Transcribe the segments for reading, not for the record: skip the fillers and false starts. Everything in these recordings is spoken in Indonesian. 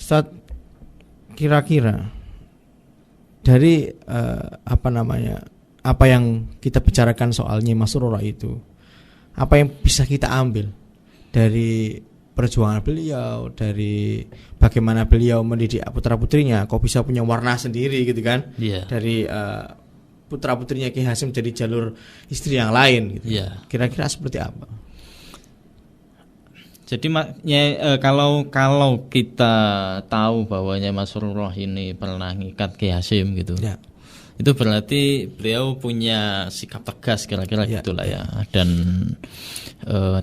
Ustadz, kira-kira dari apa yang kita bicarakan soal Nyai Masrurah itu, apa yang bisa kita ambil dari perjuangan beliau, dari bagaimana beliau mendidik putra-putrinya, kok bisa punya warna sendiri gitu kan? Dari putra-putrinya Ki Hasyim jadi jalur istri yang lain gitu. Kira-kira seperti apa? Jadi kalau kita tahu bahwa Nyai Masrurah ini pernah ngikat Ki Hasyim gitu, itu berarti beliau punya sikap tegas kira-kira gitulah ya. Dan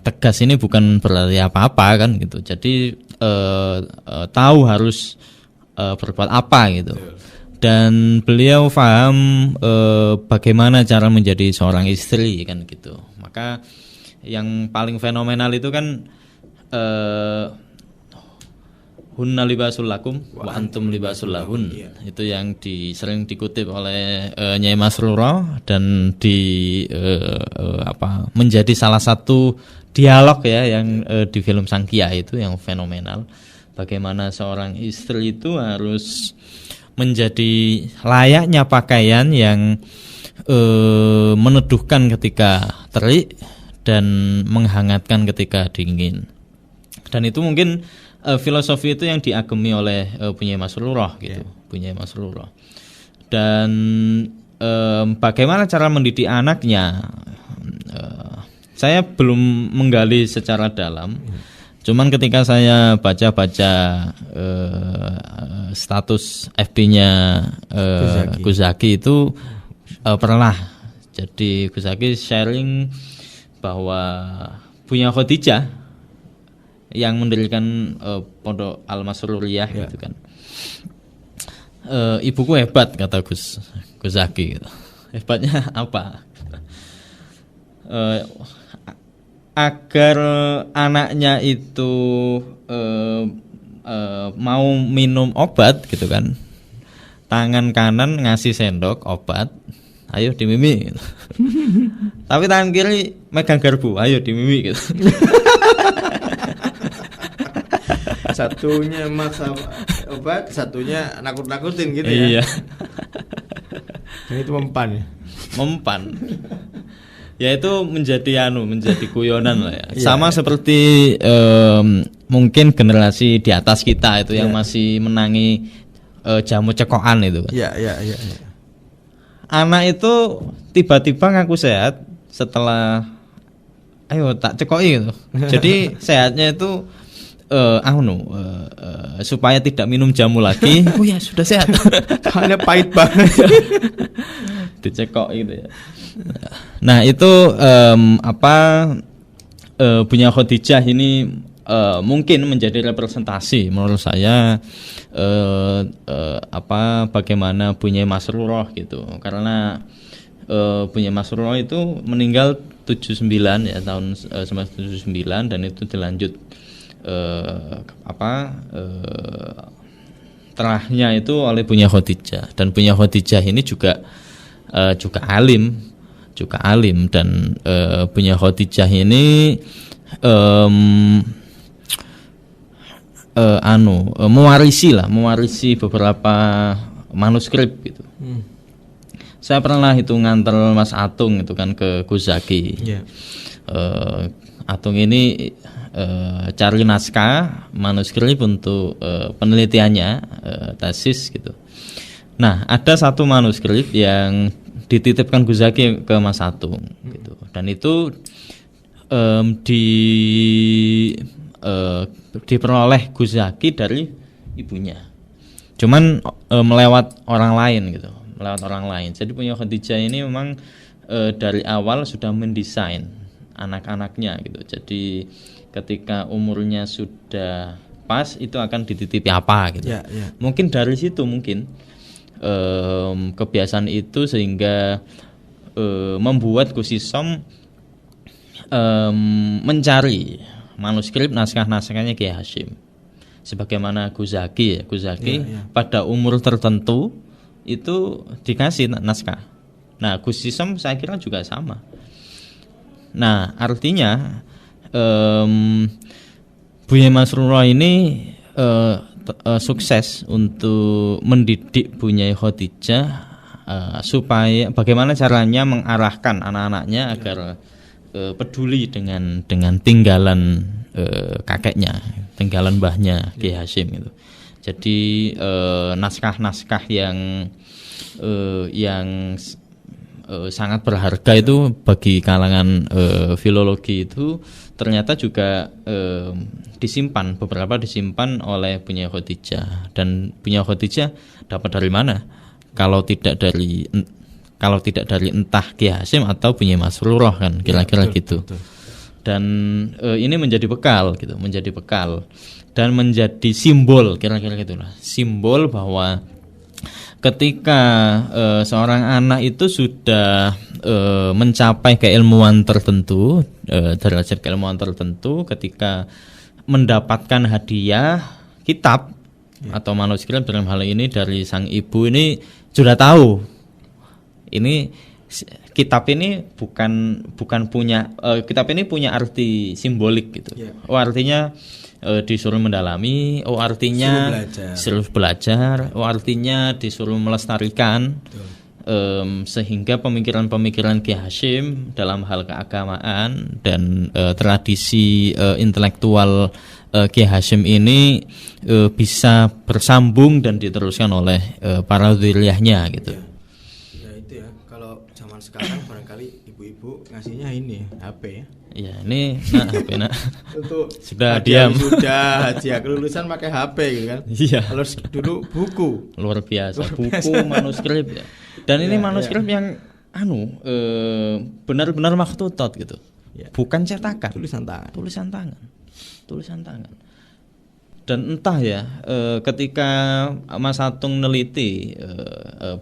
tegas ini bukan berarti apa-apa kan gitu. Jadi tahu harus berbuat apa gitu. Dan beliau paham bagaimana cara menjadi seorang istri kan gitu. Maka yang paling fenomenal itu kan hunna libasul lakum wa antum libasul lahun. Itu yang sering dikutip oleh Nyai Masrurah dan menjadi salah satu dialog ya yang di film Sangkia itu yang fenomenal. Bagaimana seorang istri itu harus menjadi layaknya pakaian yang meneduhkan ketika terik dan menghangatkan ketika dingin. Dan itu mungkin filosofi itu yang diagemi oleh Nyai Masrurah gitu, Nyai Masrurah. Dan bagaimana cara mendidik anaknya, saya belum menggali secara dalam. Cuman ketika saya baca-baca status FB-nya Ghazali itu pernah. Jadi Ghazali sharing bahwa punya Khadijah yang mendirikan Pondok Al-Masruriyah gitu kan. Ibuku hebat kata Ghazali gitu. Hebatnya apa? Agar anaknya itu mau minum obat gitu kan, tangan kanan ngasih sendok obat, ayo dimimi gitu. Tapi tangan kiri megang garpu, ayo dimimi gitu. Satunya maksa obat, satunya nakut-nakutin gitu ya. Dan itu mempan ya. Mempan. Ya itu menjadi guyonan lah ya. Sama seperti mungkin generasi di atas kita itu yang masih menangi jamu cekokan itu kan. Iya. Anak itu tiba-tiba ngaku sehat setelah ayo tak cekoki gitu. Jadi sehatnya itu supaya tidak minum jamu lagi. Oh ya sudah sehat. Soalnya pahit banget. Dicekok gitu ya. Nah itu punya Khadijah ini mungkin menjadi representasi menurut saya bagaimana Nyai Masrurah gitu. Karena Nyai Masrurah itu meninggal 79 ya, tahun 1979, dan itu dilanjut terahnya itu oleh Punya Khadijah. Dan Punya Khadijah ini juga alim dan Punya Khadijah ini mewarisi beberapa manuskrip gitu. Saya pernah itu nganter Mas Atung itu kan ke Ghazali. Atung ini cari naskah manuskrip untuk penelitiannya, tesis gitu. Nah, ada satu manuskrip yang dititipkan Ghazali ke Mas Atung gitu. Dan itu diperoleh Ghazali dari ibunya. Cuman melewat orang lain gitu, Jadi Punya Khadijah ini memang dari awal sudah mendesain anak-anaknya gitu. Jadi ketika umurnya sudah pas itu akan dititipi apa gitu. Mungkin dari situ kebiasaan itu sehingga membuat Gus Isom mencari manuskrip naskah-naskahnya Ki Hasyim. Sebagaimana Ghazali pada umur tertentu itu dikasih naskah. Nah, Gus Isom saya kira juga sama. Nah, artinya Nyai Masrurah ini sukses untuk mendidik Bunyai Khadijah supaya bagaimana caranya mengarahkan anak-anaknya agar peduli dengan tinggalan kakeknya, tinggalan mbahnya Kiai Hasyim itu. Jadi naskah-naskah yang sangat berharga itu bagi kalangan filologi itu ternyata juga beberapa disimpan oleh Bunyai Khadijah. Dan Bunyai Khadijah dapat dari mana? Kalau tidak dari entah Kiai Hasyim atau Bunyai Masrurah kan, kira-kira gitu. Betul. Dan ini menjadi bekal gitu, dan menjadi simbol, kira-kira gitulah, simbol bahwa ketika seorang anak itu sudah mencapai keilmuan tertentu, derajat keilmuan tertentu, ketika mendapatkan hadiah kitab atau manuskrip dalam hal ini dari sang ibu, ini sudah tahu ini kitab ini bukan punya kitab ini punya arti simbolik gitu. Oh, artinya disuruh mendalami, oh artinya disuruh belajar, oh artinya disuruh melestarikan, sehingga pemikiran-pemikiran Kiai Hasyim dalam hal keagamaan dan tradisi intelektual Kiai Hasyim ini bisa bersambung dan diteruskan oleh para dzurriyyahnya gitu. Ya itu ya, kalau zaman sekarang barangkali ibu-ibu ngasihnya ini HP ya. Iya, ini HP untuk sudah diam. Sudah hadiah kelulusan pakai HP gitu kan. Iya. Kalau dulu buku. Luar biasa. Buku, manuskrip ya. Dan ini manuskrip yang benar-benar makhtutat gitu. Ya. Bukan cetakan. Tulisan tangan. Dan entah ya, ketika Mas Atung neliti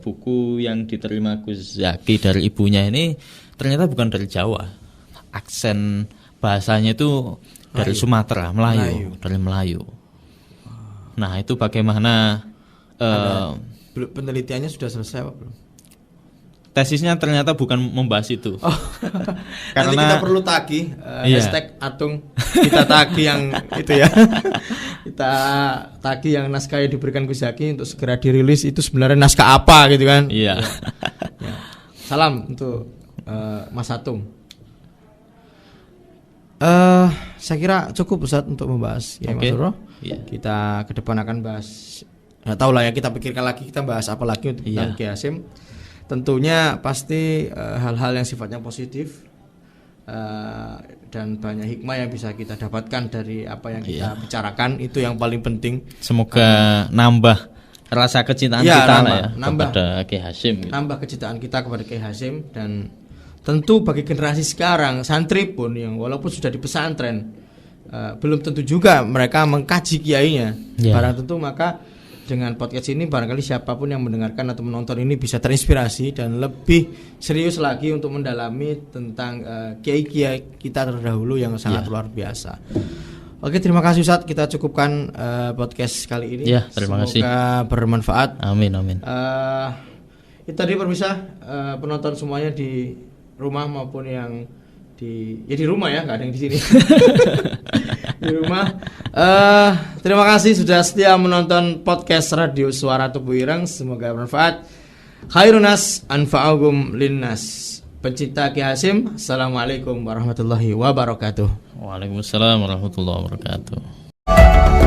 buku yang diterima Gus Zaki dari ibunya ini ternyata bukan dari Jawa. Aksen bahasanya itu dari Sumatera, dari Melayu. Nah, itu bagaimana penelitiannya sudah selesai Pak belum? Tesisnya ternyata bukan membahas itu. Karena nanti kita perlu tagih hashtag Atung, kita tagih yang itu ya. Kita tagih yang naskah yang diberikan Gus Zaki untuk segera dirilis, itu sebenarnya naskah apa gitu kan. Iya. Ya. Salam untuk Mas Atung. Saya kira cukup Ustaz untuk membahas ya, Mas Surah. Kita ke depan akan bahas, nggak tahu lah ya, kita pikirkan lagi kita bahas apa lagi untuk tentang Kiai Hasyim. Tentunya pasti hal-hal yang sifatnya positif dan banyak hikmah yang bisa kita dapatkan dari apa yang kita bicarakan, itu yang paling penting. Semoga nambah rasa kecintaan kita kepada Kiai Hasyim. Nambah kecintaan kita kepada Kiai Hasyim, dan tentu bagi generasi sekarang, santri pun yang walaupun sudah di pesantren, belum tentu juga mereka mengkaji kiainya. Barang tentu maka dengan podcast ini barangkali siapapun yang mendengarkan atau menonton ini bisa terinspirasi dan lebih serius lagi untuk mendalami tentang kiai-kiai kita terdahulu yang sangat luar biasa. Oke, terima kasih Ustaz. Kita cukupkan podcast kali ini. Terima kasih. Semoga bermanfaat. Amin. Itu tadi pemirsa, penonton semuanya di rumah maupun yang di rumah ya, nggak ada yang di sini. Di rumah. Terima kasih sudah setia menonton podcast Radio Suara Tebu Ireng. Semoga bermanfaat. Khairunas anfa'uhum linnas. Pencinta Kiai Hasyim, assalamualaikum warahmatullahi wabarakatuh. Waalaikumsalam warahmatullahi wabarakatuh.